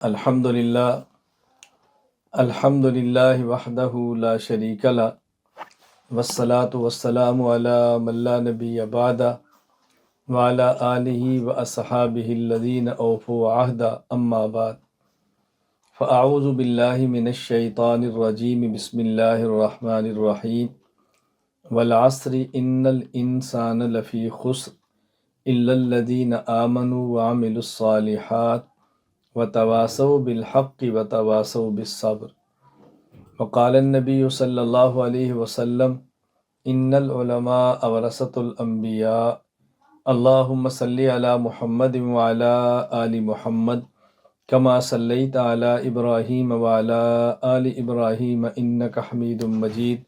الحمد للہ وحدہ لا شریک لہ والصلاة والسلام علی من لا نبی بعدہ وعلی آلہ واصحابہ الذین اوفوا عہدہ اما بعد فاعوذ باللہ من الشیطان الرجیم بسم اللہ الرحمن الرحیم والعصر ان الانسان لفی خسر الا الذین آمنوا وعملوا الصالحات وتواصوا بالحق وتواصوا بالصبر وقال النبی صلی اللہ علیہ وسلم ان العلماء ورثۃ الانبیاء اللہم صلی علی محمد وعلی آل محمد کما صلیت علی ابراہیم وعلی آل ابراہیم انک حمید مجید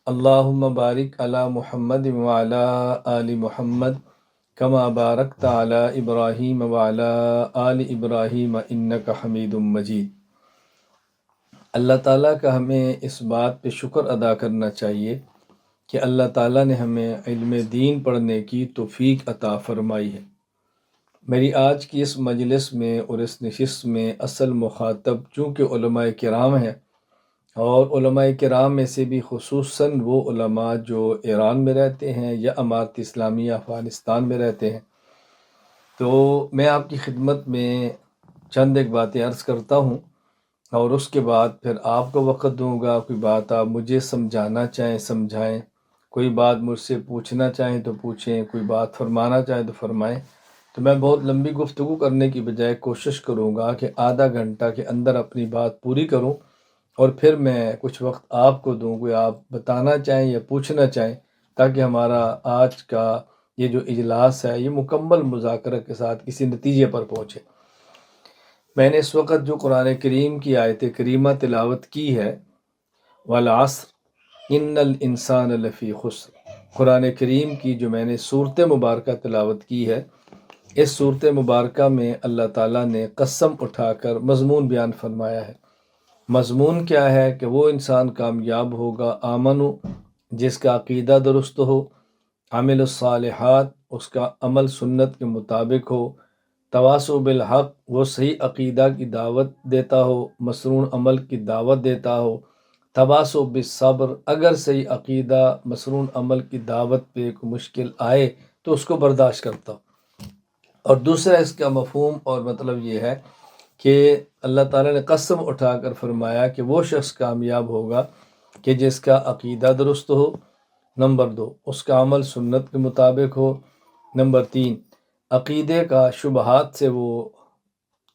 اللہم بارک علی محمد وعلی آل محمد کما بارکت علی ابراہیم وعلی آل ابراہیم انک حمید مجید۔ اللہ تعالیٰ کا ہمیں اس بات پہ شکر ادا کرنا چاہیے کہ اللہ تعالیٰ نے ہمیں علم دین پڑھنے کی توفیق عطا فرمائی ہے۔ میری آج کی اس مجلس میں اور اس نشست میں اصل مخاطب چونکہ علماء کرام ہیں، اور علماء کرام میں سے بھی خصوصاً وہ علماء جو ایران میں رہتے ہیں یا امارت اسلامیہ افغانستان میں رہتے ہیں، تو میں آپ کی خدمت میں چند ایک باتیں عرض کرتا ہوں اور اس کے بعد پھر آپ کو وقت دوں گا۔ کوئی بات آپ مجھے سمجھانا چاہیں سمجھائیں، کوئی بات مجھ سے پوچھنا چاہیں تو پوچھیں، کوئی بات فرمانا چاہیں تو فرمائیں۔ تو میں بہت لمبی گفتگو کرنے کی بجائے کوشش کروں گا کہ آدھا گھنٹہ کے اندر اپنی بات پوری کروں، اور پھر میں کچھ وقت آپ کو دوں، کوئی آپ بتانا چاہیں یا پوچھنا چاہیں، تاکہ ہمارا آج کا یہ جو اجلاس ہے یہ مکمل مذاکرہ کے ساتھ کسی نتیجے پر پہنچے۔ میں نے اس وقت جو قرآن کریم کی آیت کریمہ تلاوت کی ہے، والعصر ان الانسان لفی خسر، قرآن کریم کی جو میں نے صورت مبارکہ تلاوت کی ہے، اس صورت مبارکہ میں اللہ تعالیٰ نے قسم اٹھا کر مضمون بیان فرمایا ہے۔ مضمون کیا ہے کہ وہ انسان کامیاب ہوگا، آمنو جس کا عقیدہ درست ہو، عامل الصالحات اس کا عمل سنت کے مطابق ہو، تواصوا بالحق وہ صحیح عقیدہ کی دعوت دیتا ہو، مسنون عمل کی دعوت دیتا ہو، تواصوا بالصبر اگر صحیح عقیدہ مسنون عمل کی دعوت پہ کوئی مشکل آئے تو اس کو برداشت کرتا ہو۔ اور دوسرا اس کا مفہوم اور مطلب یہ ہے کہ اللہ تعالیٰ نے قسم اٹھا کر فرمایا کہ وہ شخص کامیاب ہوگا کہ جس کا عقیدہ درست ہو، نمبر 2 اس کا عمل سنت کے مطابق ہو، نمبر 3 عقیدے کا شبہات سے وہ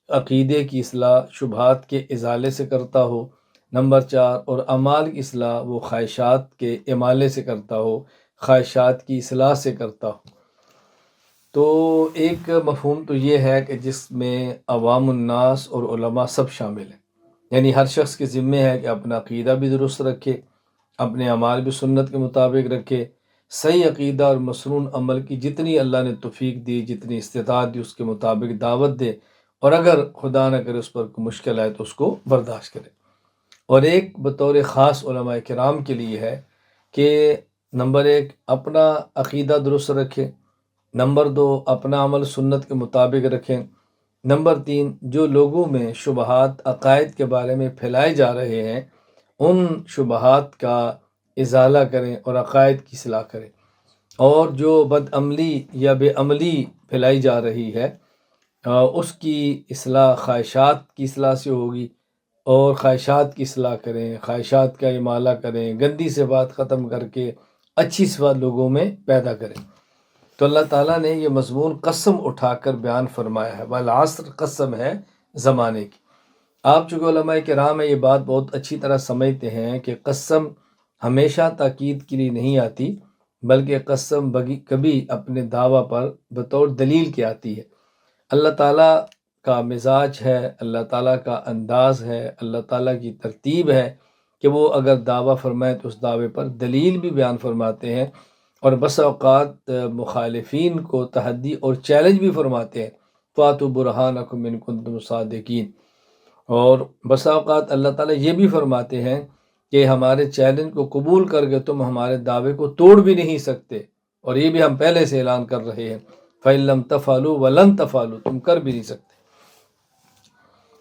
عقیدے کی اصلاح شبہات کے ازالے سے کرتا ہو، نمبر 4 اور اعمال کی اصلاح وہ خواہشات کے امالے سے کرتا ہو، خواہشات کی اصلاح سے کرتا ہو۔ تو ایک مفہوم تو یہ ہے کہ جس میں عوام الناس اور علماء سب شامل ہیں، یعنی ہر شخص کے ذمے ہے کہ اپنا عقیدہ بھی درست رکھے، اپنے اعمال بھی سنت کے مطابق رکھے، صحیح عقیدہ اور مسنون عمل کی جتنی اللہ نے توفیق دی، جتنی استطاعت دی، اس کے مطابق دعوت دے، اور اگر خدا نہ کرے اس پر کوئی مشکل آئے تو اس کو برداشت کرے۔ اور ایک بطور خاص علماء کرام کے لیے ہے کہ نمبر 1 اپنا عقیدہ درست رکھے، نمبر 2 اپنا عمل سنت کے مطابق رکھیں، نمبر 3 جو لوگوں میں شبہات عقائد کے بارے میں پھیلائے جا رہے ہیں ان شبہات کا ازالہ کریں اور عقائد کی اصلاح کریں، اور جو بد عملی یا بے عملی پھیلائی جا رہی ہے اس کی اصلاح خواہشات کی اصلاح سے ہوگی، اور خواہشات کی اصلاح کریں، خواہشات کا امالہ کریں، گندی صفات ختم کر کے اچھی صفات لوگوں میں پیدا کریں۔ تو اللہ تعالیٰ نے یہ مضمون قسم اٹھا کر بیان فرمایا ہے، والعصر قسم ہے زمانے کی۔ آپ چونکہ علماء کرام ہیں یہ بات بہت اچھی طرح سمجھتے ہیں کہ قسم ہمیشہ تاکید کے لیے نہیں آتی، بلکہ قسم کبھی اپنے دعویٰ پر بطور دلیل کی آتی ہے۔ اللہ تعالیٰ کا مزاج ہے، اللہ تعالیٰ کا انداز ہے، اللہ تعالیٰ کی ترتیب ہے کہ وہ اگر دعویٰ فرمائے تو اس دعوے پر دلیل بھی بیان فرماتے ہیں، اور بس اوقات مخالفین کو تحدی اور چیلنج بھی فرماتے ہیں، فَاتُوا بُرْهَانَكُمْ إِن كُنتُمْ صَادِقِينَ۔ اور بس اوقات اللہ تعالیٰ یہ بھی فرماتے ہیں کہ ہمارے چیلنج کو قبول کر کے تم ہمارے دعوے کو توڑ بھی نہیں سکتے، اور یہ بھی ہم پہلے سے اعلان کر رہے ہیں، فَإِن لَّمْ تَفْعَلُوا وَلَن تَفْعَلُوا تم کر بھی نہیں سکتے۔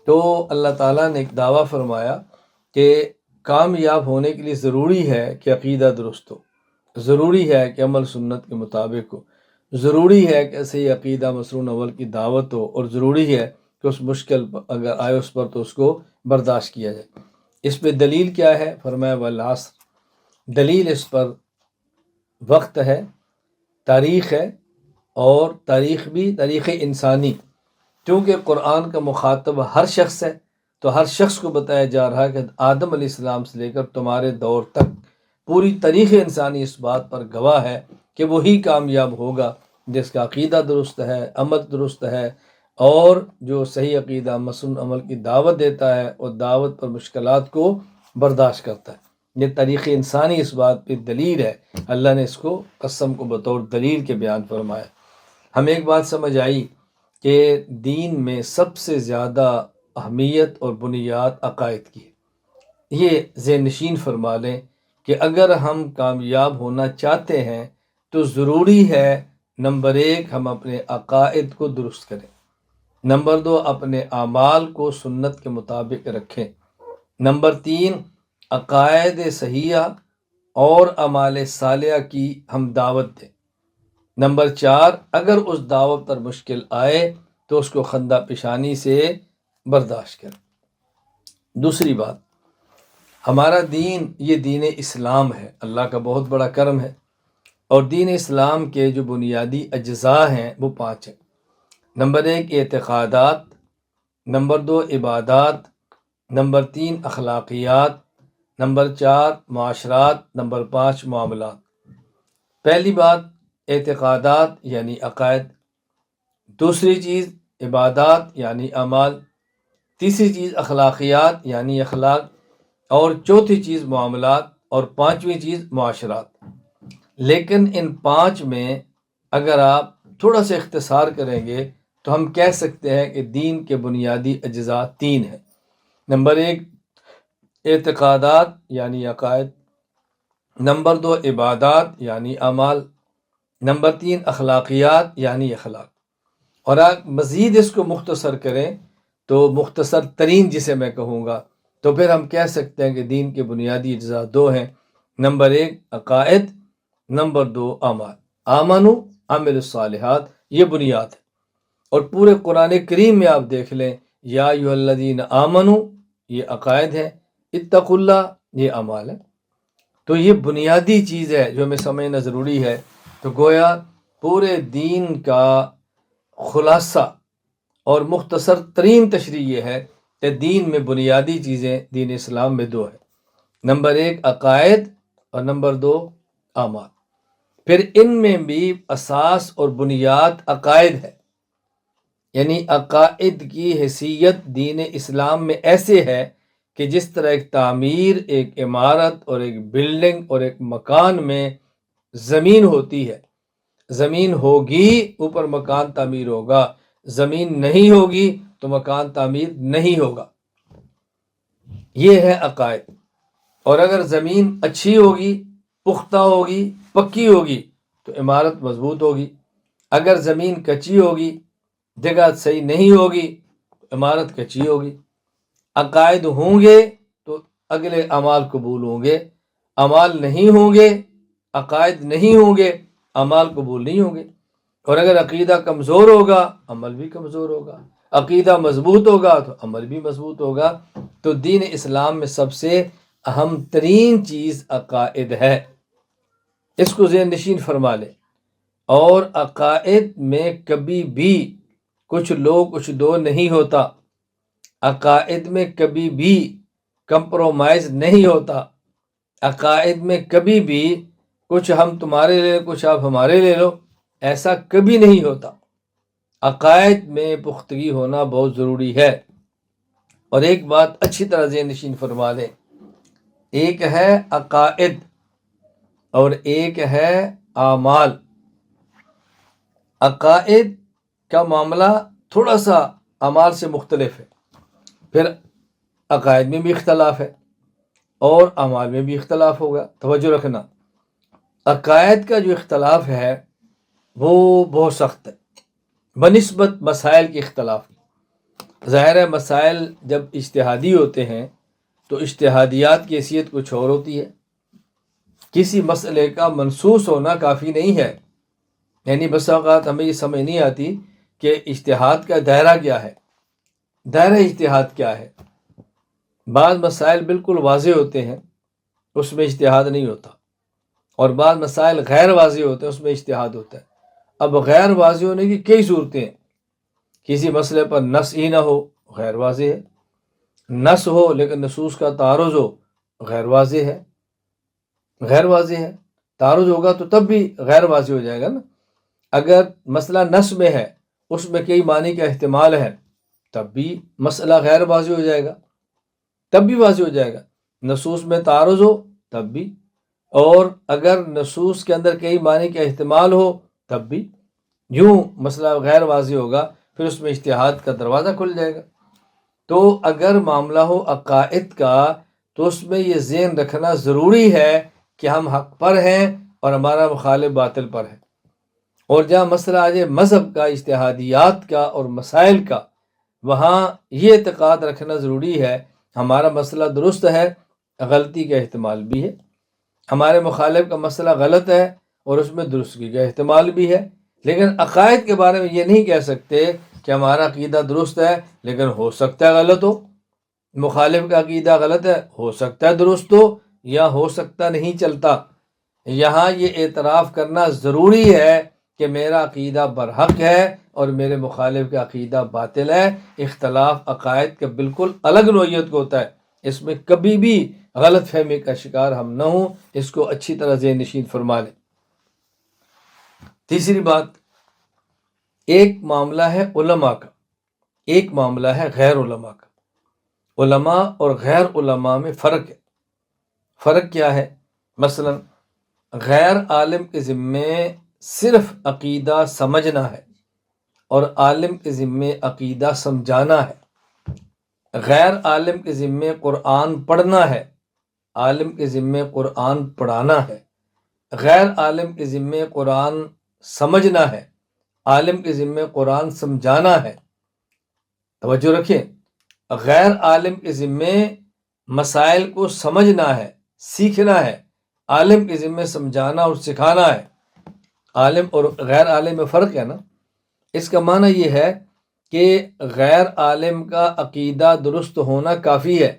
تو اللہ تعالیٰ نے ایک دعویٰ فرمایا کہ کامیاب ہونے کے لیے ضروری ہے کہ عقیدہ درست ہو، ضروری ہے کہ عمل سنت کے مطابق ہو، ضروری ہے کہ صحیح عقیدہ مسنون اول کی دعوت ہو، اور ضروری ہے کہ اس مشکل اگر آئے اس پر تو اس کو برداشت کیا جائے۔ اس پہ دلیل کیا ہے؟ فرمایا والعصر، دلیل اس پر وقت ہے، تاریخ ہے، اور تاریخ بھی تاریخ انسانی، کیونکہ قرآن کا مخاطب ہر شخص ہے، تو ہر شخص کو بتایا جا رہا ہے کہ آدم علیہ السلام سے لے کر تمہارے دور تک پوری تاریخ انسانی اس بات پر گواہ ہے کہ وہی کامیاب ہوگا جس کا عقیدہ درست ہے، عمل درست ہے، اور جو صحیح عقیدہ مسنون عمل کی دعوت دیتا ہے اور دعوت پر مشکلات کو برداشت کرتا ہے۔ یہ تاریخ انسانی اس بات پہ دلیل ہے، اللہ نے اس کو قسم کو بطور دلیل کے بیان فرمایا۔ ہمیں ایک بات سمجھ آئی کہ دین میں سب سے زیادہ اہمیت اور بنیاد عقائد کی ہے۔ یہ ذہن نشین فرما لیں کہ اگر ہم کامیاب ہونا چاہتے ہیں تو ضروری ہے نمبر 1 ہم اپنے عقائد کو درست کریں، نمبر 2 اپنے اعمال کو سنت کے مطابق رکھیں، نمبر 3 عقائد صحیحہ اور اعمال صالحہ کی ہم دعوت دیں، نمبر 4 اگر اس دعوت پر مشکل آئے تو اس کو خندہ پیشانی سے برداشت کریں۔ دوسری بات، ہمارا دین یہ دین اسلام ہے، اللہ کا بہت بڑا کرم ہے، اور دین اسلام کے جو بنیادی اجزاء ہیں وہ 5 ہیں۔ نمبر 1 اعتقادات، نمبر 2 عبادات، نمبر 3 اخلاقیات، نمبر 4 معاشرات، نمبر 5 معاملات۔ پہلی بات اعتقادات یعنی عقائد، دوسری چیز عبادات یعنی اعمال، تیسری چیز اخلاقیات یعنی اخلاق، اور چوتھی چیز معاملات، اور پانچویں چیز معاشرات۔ لیکن ان 5 میں اگر آپ تھوڑا سا اختصار کریں گے تو ہم کہہ سکتے ہیں کہ دین کے بنیادی اجزاء 3 ہیں۔ نمبر 1 اعتقادات یعنی عقائد، نمبر 2 عبادات یعنی اعمال، نمبر 3 اخلاقیات یعنی اخلاق۔ اور آپ مزید اس کو مختصر کریں تو مختصر ترین جسے میں کہوں گا تو پھر ہم کہہ سکتے ہیں کہ دین کے بنیادی اجزاء 2 ہیں، نمبر 1 عقائد، نمبر 2 اعمال۔ آمنو عمل الصالحات، یہ بنیاد ہے۔ اور پورے قرآن کریم میں آپ دیکھ لیں یا ایھا الذین آمنو یہ عقائد ہے، اتقوا اللہ یہ اعمال ہے۔ تو یہ بنیادی چیز ہے جو ہمیں سمجھنا ضروری ہے۔ تو گویا پورے دین کا خلاصہ اور مختصر ترین تشریح یہ ہے کہ دین میں بنیادی چیزیں دین اسلام میں 2 ہیں، نمبر 1 عقائد اور نمبر 2 اعمال۔ پھر ان میں بھی اساس اور بنیاد عقائد ہے، یعنی عقائد کی حیثیت دین اسلام میں ایسے ہے کہ جس طرح ایک تعمیر، ایک عمارت اور ایک بلڈنگ اور ایک مکان میں زمین ہوتی ہے، زمین ہوگی اوپر مکان تعمیر ہوگا، زمین نہیں ہوگی تو مکان تعمیر نہیں ہوگا۔ یہ ہے عقائد۔ اور اگر زمین اچھی ہوگی، پختہ ہوگی، پکی ہوگی تو عمارت مضبوط ہوگی، اگر زمین کچی ہوگی، جگہ صحیح نہیں ہوگی تو عمارت کچی ہوگی۔ عقائد ہوں گے تو اگلے اعمال قبول ہوں گے، اعمال نہیں ہوں گے، عقائد نہیں ہوں گے، اعمال قبول نہیں ہوں گے۔ اور اگر عقیدہ کمزور ہوگا عمل بھی کمزور ہوگا، عقیدہ مضبوط ہوگا تو عمل بھی مضبوط ہوگا۔ تو دین اسلام میں سب سے اہم ترین چیز عقائد ہے، اس کو ذہن نشین فرما لیں۔ اور عقائد میں کبھی بھی کچھ لو کچھ دو نہیں ہوتا، عقائد میں کبھی بھی کمپرومائز نہیں ہوتا، عقائد میں کبھی بھی کچھ ہم تمہارے لے لو کچھ آپ ہمارے لے لو، ایسا کبھی نہیں ہوتا۔ عقائد میں پختگی ہونا بہت ضروری ہے۔ اور ایک بات اچھی طرح ذہن نشین فرما لیں، ایک ہے عقائد اور ایک ہے اعمال۔ عقائد کا معاملہ تھوڑا سا اعمال سے مختلف ہے، پھر عقائد میں بھی اختلاف ہے اور اعمال میں بھی اختلاف ہوگا۔ توجہ رکھنا، عقائد کا جو اختلاف ہے وہ بہت سخت ہے بنسبت مسائل کے اختلاف، ظاہر ہے مسائل جب اجتہادی ہوتے ہیں تو اجتہادیات کی حیثیت کچھ اور ہوتی ہے. کسی مسئلے کا منصوص ہونا کافی نہیں ہے. یعنی بس اوقات ہمیں یہ سمجھ نہیں آتی کہ اجتہاد کا دائرہ کیا ہے، دائرہ اجتہاد کیا ہے. بعض مسائل بالکل واضح ہوتے ہیں، اس میں اجتہاد نہیں ہوتا، اور بعض مسائل غیر واضح ہوتے ہیں، اس میں اجتہاد ہوتا ہے. اب غیر واضح ہونے کی کئی صورتیں ہیں. کسی مسئلے پر نص ہی نہ ہو، غیر واضح ہے. نص ہو لیکن نصوص کا تعارض ہو، غیر واضح ہے. غیر واضح ہے، تعارض ہوگا تو تب بھی غیر واضح ہو جائے گا نا. اگر مسئلہ نص میں ہے، اس میں کئی معنی کا احتمال ہے، تب بھی مسئلہ غیر واضح ہو جائے گا، تب بھی واضح ہو جائے گا. نصوص میں تعارض ہو تب بھی، اور اگر نصوص کے اندر کئی معنی کا احتمال ہو تب بھی. یوں مسئلہ غیر واضح ہوگا، پھر اس میں اجتہاد کا دروازہ کھل جائے گا. تو اگر معاملہ ہو عقائد کا تو اس میں یہ ذہن رکھنا ضروری ہے کہ ہم حق پر ہیں اور ہمارا مخالف باطل پر ہے. اور جہاں مسئلہ آ جائے مذہب کا، اجتہادیات کا اور مسائل کا، وہاں یہ اعتقاد رکھنا ضروری ہے ہمارا مسئلہ درست ہے، غلطی کا احتمال بھی ہے. ہمارے مخالف کا مسئلہ غلط ہے اور اس میں درستگی کا احتمال بھی ہے. لیکن عقائد کے بارے میں یہ نہیں کہہ سکتے کہ ہمارا عقیدہ درست ہے لیکن ہو سکتا ہے غلط ہو. مخالف کا عقیدہ غلط ہے، ہو سکتا ہے درست ہو، یا ہو سکتا نہیں چلتا. یہاں یہ اعتراف کرنا ضروری ہے کہ میرا عقیدہ برحق ہے اور میرے مخالف کا عقیدہ باطل ہے. اختلاف عقائد کا بالکل الگ نوعیت کو ہوتا ہے، اس میں کبھی بھی غلط فہمی کا شکار ہم نہ ہوں. اس کو اچھی طرح ذہن نشین فرما لیں. تیسری بات، ایک معاملہ ہے علماء کا، ایک معاملہ ہے غیر علماء کا. علماء اور غیر علماء میں فرق ہے. فرق کیا ہے؟ مثلا غیر عالم کے ذمے صرف عقیدہ سمجھنا ہے اور عالم کے ذمے عقیدہ سمجھانا ہے. غیر عالم کے ذمے قرآن پڑھنا ہے، عالم کے ذمے قرآن پڑھانا ہے. غیر عالم کے ذمے قرآن سمجھنا ہے، عالم کے ذمے قرآن سمجھانا ہے. توجہ رکھیں، غیر عالم کے ذمے مسائل کو سمجھنا ہے، سیکھنا ہے، عالم کے ذمے سمجھانا اور سکھانا ہے. عالم اور غیر عالم میں فرق ہے نا. اس کا معنی یہ ہے کہ غیر عالم کا عقیدہ درست ہونا کافی ہے،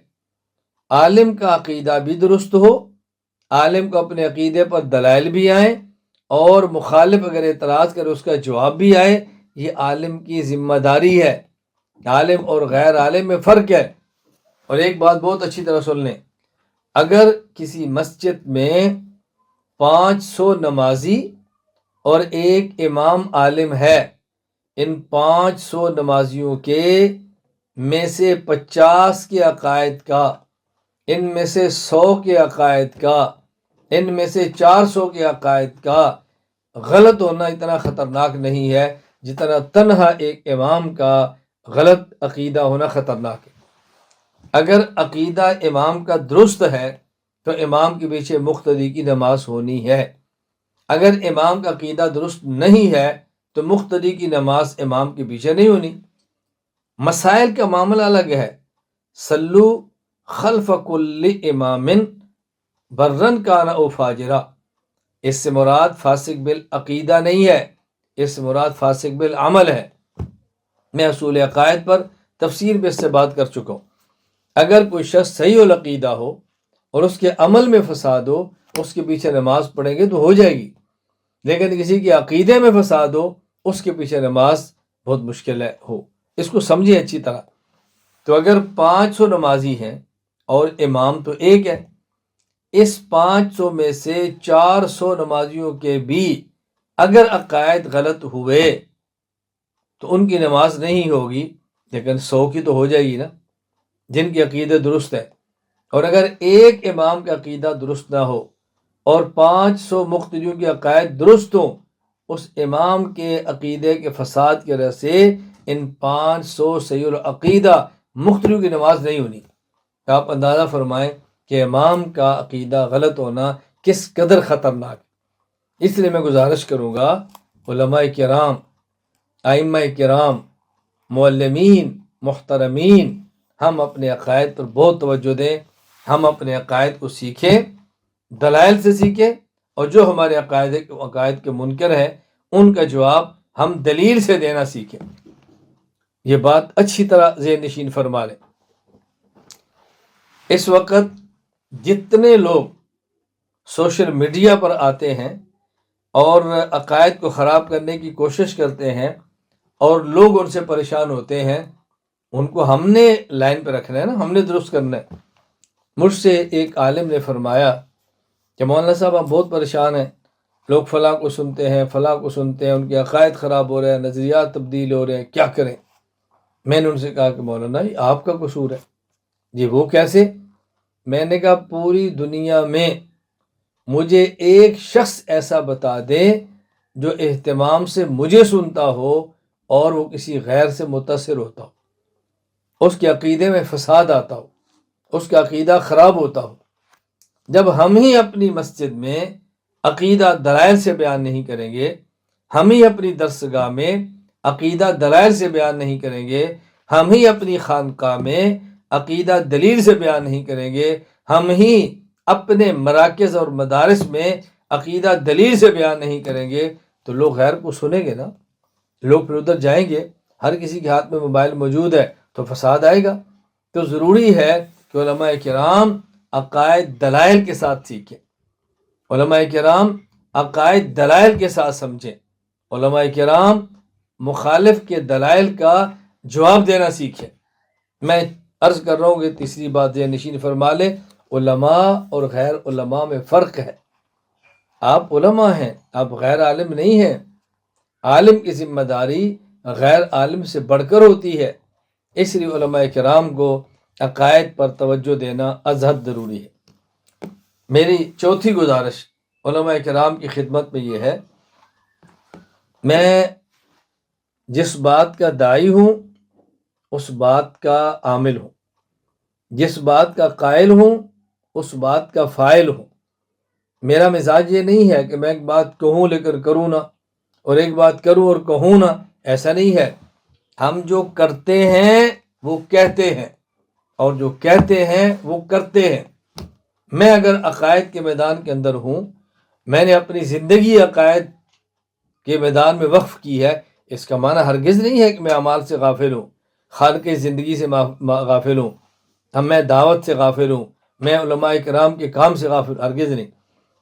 عالم کا عقیدہ بھی درست ہو، عالم کو اپنے عقیدے پر دلائل بھی آئیں، اور مخالف اگر اعتراض کرے اس کا جواب بھی آئے. یہ عالم کی ذمہ داری ہے. عالم اور غیر عالم میں فرق ہے. اور ایک بات بہت اچھی طرح سن لیں، اگر کسی مسجد میں 500 نمازی اور ایک امام عالم ہے، ان 500 نمازیوں کے میں سے 50 کے عقائد کا، ان میں سے 100 کے عقائد کا، ان میں سے 400 کے عقائد کا غلط ہونا اتنا خطرناک نہیں ہے جتنا تنہا ایک امام کا غلط عقیدہ ہونا خطرناک ہے. اگر عقیدہ امام کا درست ہے تو امام کے پیچھے مقتدی کی نماز ہونی ہے. اگر امام کا عقیدہ درست نہیں ہے تو مقتدی کی نماز امام کے پیچھے نہیں ہونی. مسائل کا معاملہ الگ ہے. صلو خلف کل امام برن کان او فاجرا، اس سے مراد فاسق بالعقیدہ نہیں ہے، اس سے مراد فاسق بالعمل ہے. میں اصول عقائد پر تفسیر میں اس سے بات کر چکا ہوں. اگر کوئی شخص صحیح العقیدہ ہو اور اس کے عمل میں فساد ہو، اس کے پیچھے نماز پڑھیں گے تو ہو جائے گی. لیکن کسی کے عقیدے میں فساد ہو، اس کے پیچھے نماز بہت مشکل ہے ہو. اس کو سمجھیں اچھی طرح. تو اگر 500 نمازی ہیں اور امام تو ایک ہے، اس 500 میں سے 400 نمازیوں کے بھی اگر عقائد غلط ہوئے تو ان کی نماز نہیں ہوگی، لیکن 100 کی تو ہو جائے گی نا جن کے عقیدے درست ہے. اور اگر ایک امام کا عقیدہ درست نہ ہو اور 500 مقتدیوں کے عقائد درست ہوں، اس امام کے عقیدے کے فساد کی وجہ سے ان 500 صحیح العقیدہ مقتدیوں کی نماز نہیں ہونی. آپ اندازہ فرمائیں کہ امام کا عقیدہ غلط ہونا کس قدر خطرناک ہے. اس لیے میں گزارش کروں گا علماء کرام، ائمہ کرام، معلمین محترمین، ہم اپنے عقائد پر بہت توجہ دیں، ہم اپنے عقائد کو سیکھیں، دلائل سے سیکھیں، اور جو ہمارے عقائد کے منکر ہیں ان کا جواب ہم دلیل سے دینا سیکھیں۔ یہ بات اچھی طرح ذہن نشین فرما لیں۔ اس وقت جتنے لوگ سوشل میڈیا پر آتے ہیں اور عقائد کو خراب کرنے کی کوشش کرتے ہیں اور لوگ ان سے پریشان ہوتے ہیں، ان کو ہم نے لائن پہ رکھنا ہے نا، ہم نے درست کرنا ہے۔ مجھ سے ایک عالم نے فرمایا کہ مولانا صاحب ہم بہت پریشان ہیں، لوگ فلاں کو سنتے ہیں، فلاں کو سنتے ہیں، ان کے عقائد خراب ہو رہے ہیں، نظریات تبدیل ہو رہے ہیں، کیا کریں؟ میں نے ان سے کہا کہ مولانا یہ آپ کا قصور ہے۔ جی وہ کیسے؟ میں نے کہا پوری دنیا میں مجھے ایک شخص ایسا بتا دے جو اہتمام سے مجھے سنتا ہو اور وہ کسی غیر سے متاثر ہوتا ہو، اس کے عقیدے میں فساد آتا ہو، اس کا عقیدہ خراب ہوتا ہو۔ جب ہم ہی اپنی مسجد میں عقیدہ دلائل سے بیان نہیں کریں گے، ہم ہی اپنی درسگاہ میں عقیدہ دلائل سے بیان نہیں کریں گے، ہم ہی اپنی خانقاہ میں عقیدہ دلیل سے بیان نہیں کریں گے، ہم ہی اپنے مراکز اور مدارس میں عقیدہ دلیل سے بیان نہیں کریں گے، تو لوگ غیر کو سنیں گے نا، لوگ پھر ادھر جائیں گے۔ ہر کسی کے ہاتھ میں موبائل موجود ہے تو فساد آئے گا۔ تو ضروری ہے کہ علماء کرام عقائد دلائل کے ساتھ سیکھیں، علماء کرام عقائد دلائل کے ساتھ سمجھیں، علماء کرام مخالف کے دلائل کا جواب دینا سیکھیں۔ میں عرض کر رہا ہوں کہ تیسری بات یہ نشین فرما لیں، علماء اور غیر علماء میں فرق ہے۔ آپ علماء ہیں، آپ غیر عالم نہیں ہیں۔ عالم کی ذمہ داری غیر عالم سے بڑھ کر ہوتی ہے، اس لیے علماء کرام کو عقائد پر توجہ دینا از حد ضروری ہے۔ میری چوتھی گزارش علماء کرام کی خدمت میں یہ ہے، میں جس بات کا داعی ہوں اس بات کا عامل ہوں، جس بات کا قائل ہوں اس بات کا فاعل ہوں۔ میرا مزاج یہ نہیں ہے کہ میں ایک بات کہوں لے کر کروں نہ، اور ایک بات کروں اور کہوں نہ، ایسا نہیں ہے۔ ہم جو کرتے ہیں وہ کہتے ہیں، اور جو کہتے ہیں وہ کرتے ہیں۔ میں اگر عقائد کے میدان کے اندر ہوں، میں نے اپنی زندگی عقائد کے میدان میں وقف کی ہے، اس کا معنی ہرگز نہیں ہے کہ میں اعمال سے غافل ہوں، خالق زندگی سے غافل ہوں، میں دعوت سے غافل ہوں، میں علماء کرام کے کام سے غافل، ہرگز نہیں۔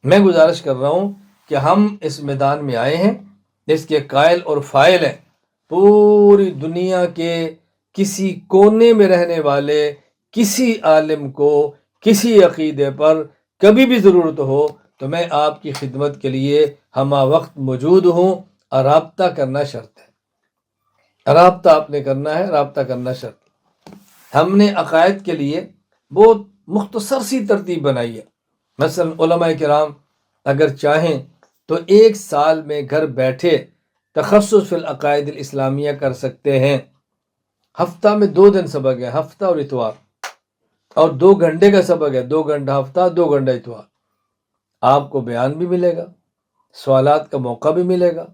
میں گزارش کر رہا ہوں کہ ہم اس میدان میں آئے ہیں، اس کے قائل اور فاعل ہیں۔ پوری دنیا کے کسی کونے میں رہنے والے کسی عالم کو کسی عقیدے پر کبھی بھی ضرورت ہو تو میں آپ کی خدمت کے لیے ہمہ وقت موجود ہوں، اور رابطہ کرنا شرط ہے۔ رابطہ آپ نے کرنا ہے، رابطہ کرنا شرط ہے۔ ہم نے عقائد کے لیے بہت مختصر سی ترتیب بنائی ہے۔ مثلا علماء کرام اگر چاہیں تو ایک سال میں گھر بیٹھے تخصص فی العقائد الاسلامیہ کر سکتے ہیں۔ ہفتہ میں 2 دن سبق ہے، ہفتہ اور اتوار، اور 2 گھنٹے کا سبق ہے، 2 گھنٹہ ہفتہ، 2 گھنٹہ اتوار۔ آپ کو بیان بھی ملے گا، سوالات کا موقع بھی ملے گا،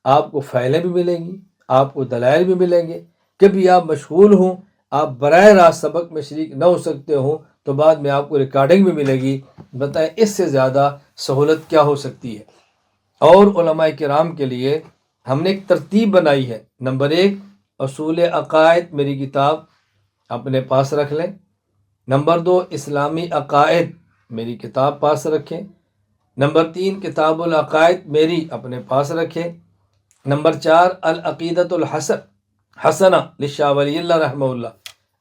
آپ کو فائلیں بھی ملیں گی، آپ کو دلائل بھی ملیں گے۔ کبھی آپ مشغول ہوں، آپ براہ راست سبق میں شریک نہ ہو سکتے ہوں تو بعد میں آپ کو ریکارڈنگ بھی ملے گی۔ بتائیں اس سے زیادہ سہولت کیا ہو سکتی ہے؟ اور علماء کرام کے لیے ہم نے ایک ترتیب بنائی ہے۔ نمبر 1، اصول عقائد میری کتاب اپنے پاس رکھ لیں۔ نمبر 2، اسلامی عقائد میری کتاب پاس رکھیں۔ نمبر 3، کتاب العقائد میری اپنے پاس رکھیں۔ نمبر 4، العقیدۃ حسنہ لشاہ ولی اللہ رحمہ اللہ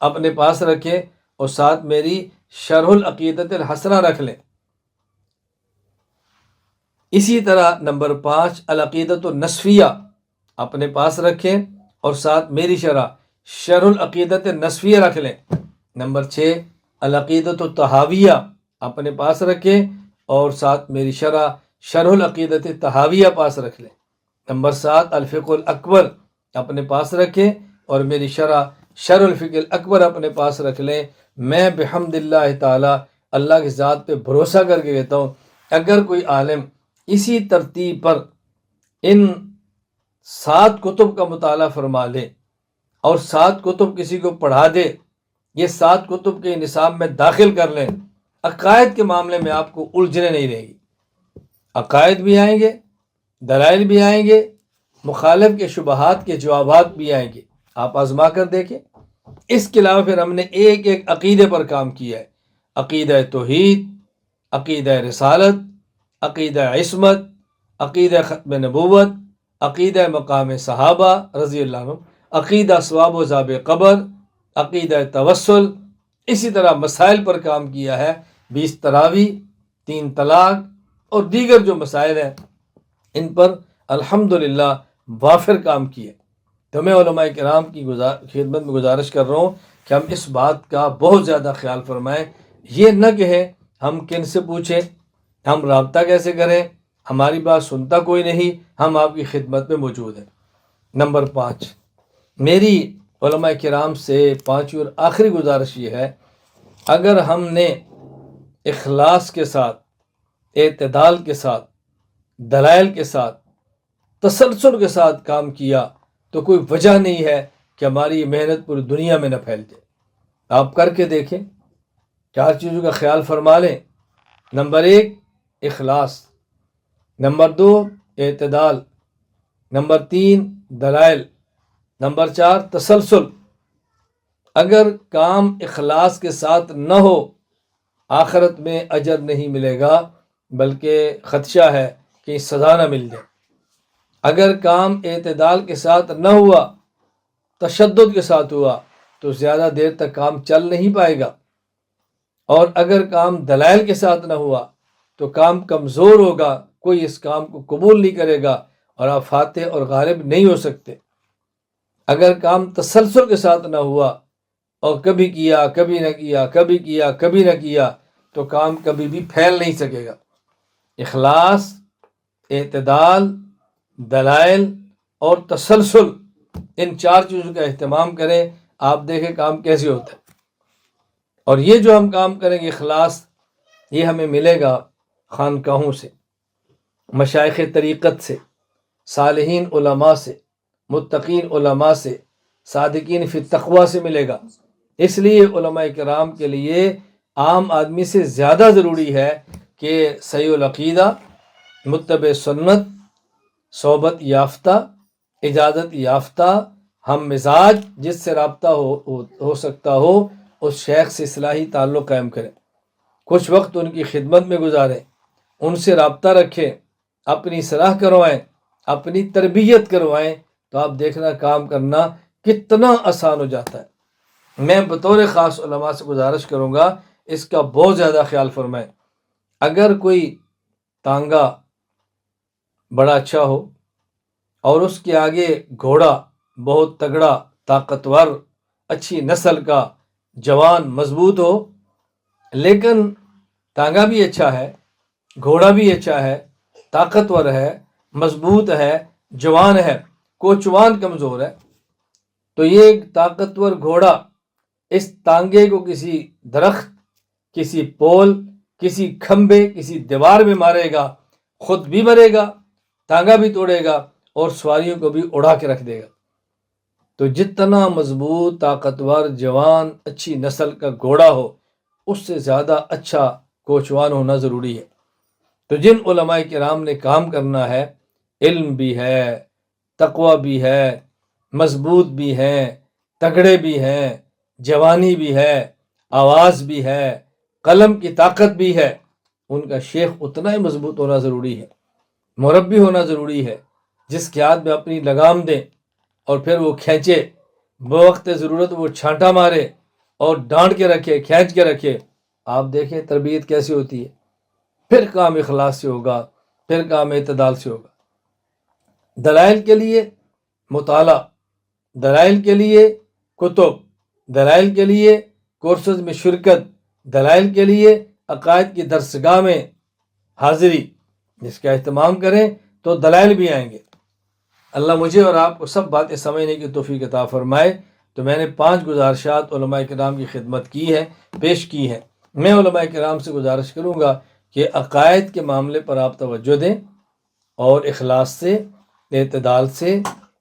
اپنے پاس رکھیں، اور ساتھ میری شرح العقیدۃ الحسنہ رکھ لیں۔ اسی طرح نمبر 5، العقیدۃ النصفیہ اپنے پاس رکھیں، اور ساتھ میری شرح العقیدۃ النصفیہ رکھ لیں۔ نمبر 6، العقیدۃ الطحاویہ اپنے پاس رکھیں، اور ساتھ میری شرح العقیدۃ الطحاویہ پاس رکھ لیں۔ نمبر 7، الفقہ الاکبر اپنے پاس رکھیں، اور میری شرح الفقہ الاکبر اپنے پاس رکھ لیں۔ میں بحمد اللہ تعالی اللہ کی ذات پہ بھروسہ کر کے کہتا ہوں، اگر کوئی عالم اسی ترتیب پر ان 7 کتب کا مطالعہ فرما لے، اور 7 کتب کسی کو پڑھا دے، یہ 7 کتب کے نصاب میں داخل کر لیں، عقائد کے معاملے میں آپ کو الجھنے نہیں رہے گی۔ عقائد بھی آئیں گے، دلائل بھی آئیں گے، مخالف کے شبہات کے جوابات بھی آئیں گے، آپ آزما کر دیکھیں۔ اس کے علاوہ پھر ہم نے ایک ایک عقیدے پر کام کیا ہے، عقیدہ توحید، عقیدہ رسالت، عقیدہ عصمت، عقیدہ ختم نبوت، عقیدہ مقام صحابہ رضی اللہ عنہ، عقیدہ ثواب و عذاب قبر، عقیدہ توسل، اسی طرح مسائل پر کام کیا ہے، 20 تراویح، 3 طلاق اور دیگر جو مسائل ہیں ان پر الحمدللہ وافر کام کیے۔ تو میں علماء کرام کی خدمت میں گزارش کر رہا ہوں کہ ہم اس بات کا بہت زیادہ خیال فرمائیں، یہ نہ کہیں ہم کن سے پوچھیں، ہم رابطہ کیسے کریں، ہماری بات سنتا کوئی نہیں، ہم آپ کی خدمت میں موجود ہیں۔ نمبر 5، میری علماء کرام سے 5ویں اور آخری گزارش یہ ہے، اگر ہم نے اخلاص کے ساتھ، اعتدال کے ساتھ، دلائل کے ساتھ، تسلسل کے ساتھ کام کیا تو کوئی وجہ نہیں ہے کہ ہماری یہ محنت پوری دنیا میں نہ پھیل جائے۔ آپ کر کے دیکھیں، 4 چیزوں کا خیال فرما لیں۔ نمبر 1 اخلاص، نمبر 2 اعتدال، نمبر 3 دلائل، نمبر 4 تسلسل۔ اگر کام اخلاص کے ساتھ نہ ہو، آخرت میں اجر نہیں ملے گا، بلکہ خدشہ ہے کہ سزا نہ مل جائے۔ اگر کام اعتدال کے ساتھ نہ ہوا، تشدد کے ساتھ ہوا، تو زیادہ دیر تک کام چل نہیں پائے گا۔ اور اگر کام دلائل کے ساتھ نہ ہوا تو کام کمزور ہوگا، کوئی اس کام کو قبول نہیں کرے گا اور آپ فاتح اور غالب نہیں ہو سکتے۔ اگر کام تسلسل کے ساتھ نہ ہوا اور کبھی کیا کبھی نہ کیا، کبھی کیا کبھی نہ کیا، تو کام کبھی بھی پھیل نہیں سکے گا۔ اخلاص، اعتدال، دلائل اور تسلسل، ان 4 چیزوں کا اہتمام کریں، آپ دیکھیں کام کیسے ہوتا ہے۔ اور یہ جو ہم کام کریں گے اخلاص، یہ ہمیں ملے گا خانقاہوں سے، مشائخ طریقت سے، صالحین علماء سے، متقین علماء سے، صادقین فی التقوی سے ملے گا۔ اس لیے علماء کرام کے لیے عام آدمی سے زیادہ ضروری ہے کہ صحیح العقیدہ، متبع سنت، صحبت یافتہ، اجازت یافتہ، ہم مزاج، جس سے رابطہ ہو سکتا ہو، اس شیخ سے اصلاحی تعلق قائم کریں، کچھ وقت ان کی خدمت میں گزاریں، ان سے رابطہ رکھیں، اپنی صلاح کروائیں، اپنی تربیت کروائیں، تو آپ دیکھنا کام کرنا کتنا آسان ہو جاتا ہے۔ میں بطور خاص علماء سے گزارش کروں گا اس کا بہت زیادہ خیال فرمائیں۔ اگر کوئی تانگا بڑا اچھا ہو اور اس کے آگے گھوڑا بہت تگڑا، طاقتور، اچھی نسل کا، جوان، مضبوط ہو، لیکن تانگا بھی اچھا ہے، گھوڑا بھی اچھا ہے، طاقتور ہے، مضبوط ہے، جوان ہے، کوچوان کمزور ہے، تو یہ طاقتور گھوڑا اس تانگے کو کسی درخت، کسی پول، کسی کھمبے، کسی دیوار میں مارے گا، خود بھی مرے گا، تانگا بھی توڑے گا اور سواریوں کو بھی اڑا کے رکھ دے گا۔ تو جتنا مضبوط، طاقتور، جوان، اچھی نسل کا گھوڑا ہو، اس سے زیادہ اچھا کوچوان ہونا ضروری ہے۔ تو جن علماء کرام نے کام کرنا ہے، علم بھی ہے، تقوی بھی ہے، مضبوط بھی ہیں، تگڑے بھی ہیں، جوانی بھی ہے، آواز بھی ہے، قلم کی طاقت بھی ہے، ان کا شیخ اتنا ہی مضبوط ہونا ضروری ہے، مربی ہونا ضروری ہے، جس کے ہاتھ میں اپنی لگام دیں اور پھر وہ کھینچے، بوقت ضرورت وہ چھانٹا مارے اور ڈانٹ کے رکھے، کھینچ کے رکھے۔ آپ دیکھیں تربیت کیسی ہوتی ہے، پھر کام اخلاص سے ہوگا، پھر کام اعتدال سے ہوگا۔ دلائل کے لیے مطالعہ، دلائل کے لیے کتب، دلائل کے لیے کورسز میں شرکت، دلائل کے لیے عقائد کی درسگاہ میں حاضری، جس کا اہتمام کریں تو دلائل بھی آئیں گے۔ اللہ مجھے اور آپ کو سب باتیں سمجھنے کی توفیق عطا فرمائے۔ تو میں نے 5 گزارشات علماء کرام کی خدمت کی ہے، پیش کی ہے۔ میں علماء کرام سے گزارش کروں گا کہ عقائد کے معاملے پر آپ توجہ دیں اور اخلاص سے، اعتدال سے،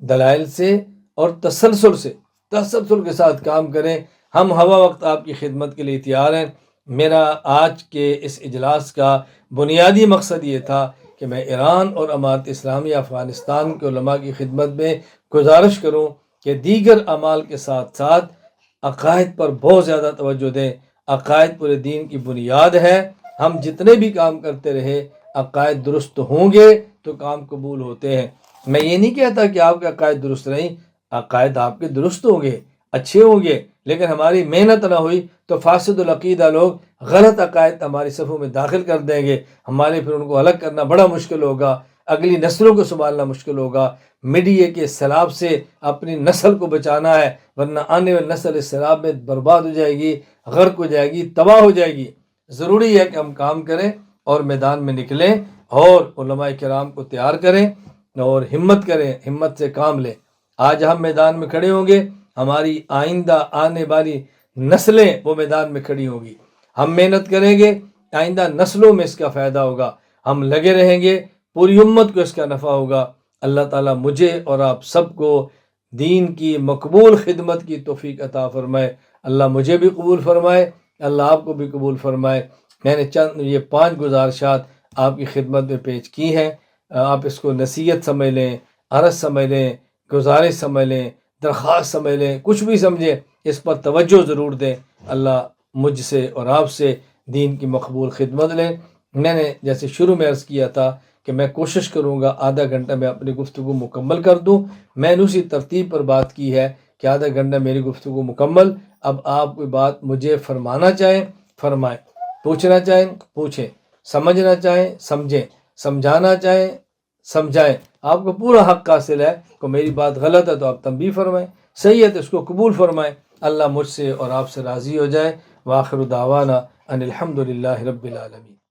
دلائل سے اور تسلسل سے تسلسل کے ساتھ کام کریں۔ ہم ہوا وقت آپ کی خدمت کے لیے تیار ہیں۔ میرا آج کے اس اجلاس کا بنیادی مقصد یہ تھا کہ میں ایران اور امارت اسلامیہ افغانستان کے علماء کی خدمت میں گزارش کروں کہ دیگر اعمال کے ساتھ ساتھ عقائد پر بہت زیادہ توجہ دیں۔ عقائد پورے دین کی بنیاد ہے۔ ہم جتنے بھی کام کرتے رہے، عقائد درست ہوں گے تو کام قبول ہوتے ہیں۔ میں یہ نہیں کہتا کہ آپ کے عقائد درست نہیں، عقائد آپ کے درست ہوں گے، اچھے ہوں گے، لیکن ہماری محنت نہ ہوئی تو فاسد العقیدہ لوگ غلط عقائد ہماری صفوں میں داخل کر دیں گے۔ ہمارے پھر ان کو الگ کرنا بڑا مشکل ہوگا، اگلی نسلوں کو سنبھالنا مشکل ہوگا۔ میڈیا کے سیلاب سے اپنی نسل کو بچانا ہے، ورنہ آنے والی نسل اس سیلاب میں برباد ہو جائے گی، غرق ہو جائے گی، تباہ ہو جائے گی۔ ضروری ہے کہ ہم کام کریں اور میدان میں نکلیں اور علماء کرام کو تیار کریں اور ہمت کریں، ہمت سے کام لیں۔ آج ہم میدان میں کھڑے ہوں گے، ہماری آئندہ آنے والی نسلیں وہ میدان میں کھڑی ہوں گی۔ ہم محنت کریں گے، آئندہ نسلوں میں اس کا فائدہ ہوگا۔ ہم لگے رہیں گے، پوری امت کو اس کا نفع ہوگا۔ اللہ تعالیٰ مجھے اور آپ سب کو دین کی مقبول خدمت کی توفیق عطا فرمائے۔ اللہ مجھے بھی قبول فرمائے، اللہ آپ کو بھی قبول فرمائے۔ میں نے چند یہ 5 گزارشات آپ کی خدمت میں پیش کی ہیں۔ آپ اس کو نصیحت سمجھ لیں، عرض سمجھ لیں، گزارش سمجھ لیں، درخواست سمجھ لیں، کچھ بھی سمجھیں، اس پر توجہ ضرور دیں۔ اللہ مجھ سے اور آپ سے دین کی مقبول خدمت لیں۔ میں نے جیسے شروع میں عرض کیا تھا کہ میں کوشش کروں گا آدھا گھنٹہ میں اپنی گفتگو مکمل کر دوں۔ میں نے اسی ترتیب پر بات کی ہے کہ آدھا گھنٹہ میری گفتگو مکمل۔ اب آپ کوئی بات مجھے فرمانا چاہیں فرمائیں، پوچھنا چاہیں پوچھیں، سمجھنا چاہیں سمجھیں، سمجھانا چاہیں سمجھائیں۔ آپ کو پورا حق حاصل ہے کہ میری بات غلط ہے تو آپ تنبیہ فرمائیں، صحیح ہے تو اس کو قبول فرمائیں۔ اللہ مجھ سے اور آپ سے راضی ہو جائے۔ وآخر دعوانا ان الحمد للہ رب العالمین۔